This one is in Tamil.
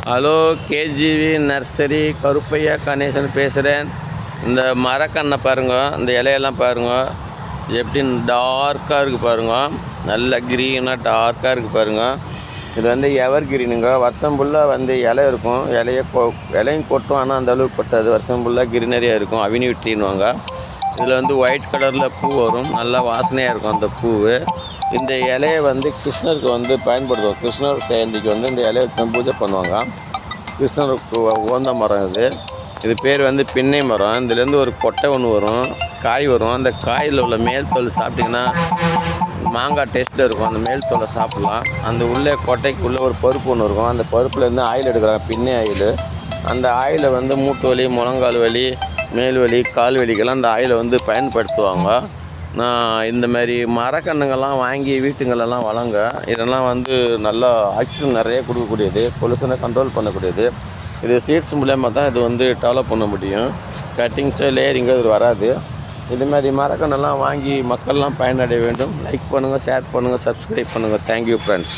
ஹலோ, கேஜிவி நர்சரி கருப்பையா கணேசன் பேசுகிறேன். இந்த மரக்கன்றை பாருங்க, இந்த இலையெல்லாம் பாருங்க, எப்படி டார்க்காக இருக்குது பாருங்க. நல்ல க்ரீனாக டார்க்காக இருக்குது பாருங்க. இது வந்து எவர் கிரீனுங்க. வருஷம் ஃபுல்லாக வந்து இலை இருக்கும். இலையும் கொட்டும், ஆனால் அந்த அளவுக்கு கொட்டாது. வருஷம் ஃபுல்லாக கிரீனரியாக இருக்கும். அவென்யூ ட்ரீன்னுவாங்க. இதில் வந்து ஒயிட் கலரில் பூ வரும். நல்லா வாசனையாக இருக்கும் அந்த பூ. இந்த இலையை வந்து கிருஷ்ணருக்கு வந்து பயன்படுத்துவோம். கிருஷ்ணர் ஜெயந்திக்கு வந்து இந்த இலையை வச்சு பூஜை பண்ணுவாங்க. கிருஷ்ணருக்கு உகந்த மரம் இது. இது பேர் வந்து பின்னை மரம். இதுலேருந்து ஒரு கொட்டை ஒன்று வரும், காய் வரும். அந்த காயில் உள்ள மேல் தோல் சாப்பிட்டிங்கன்னா மாங்காய் டேஸ்ட்டில் இருக்கும். அந்த மேல் தோலை சாப்பிட்லாம். அந்த உள்ளே கொட்டைக்கு உள்ளே ஒரு பருப்பு ஒன்று இருக்கும். அந்த பருப்புலேருந்து ஆயில் எடுக்கிறாங்க, பின்னை ஆயில். அந்த ஆயிலை வந்து மூட்டு வலி, முழங்கால் வலி, மேல் வலி, கால் வலிக்கெல்லாம் அந்த ஆயிலை வந்து பயன்படுத்துவாங்க. நான் இந்த மாதிரி மரக்கன்றுங்கள்லாம் வாங்கி வீட்டுங்களெல்லாம் வளங்க. இதெல்லாம் வந்து நல்லா ஆக்சிஜன் நிறைய கொடுக்கக்கூடியது, பொல்யூஷனை கண்ட்ரோல் பண்ணக்கூடியது. இது சீட்ஸ் மூலயமா தான் இது வந்து டெவலப் பண்ண முடியும். கட்டிங்ஸோ லேயரிங்கோ இது வராது. இது மாதிரி மரக்கன்றெல்லாம் வாங்கி மக்கள்லாம் பயனடைய வேண்டும். லைக் பண்ணுங்கள், ஷேர் பண்ணுங்கள், சப்ஸ்கிரைப் பண்ணுங்கள். Thank you friends.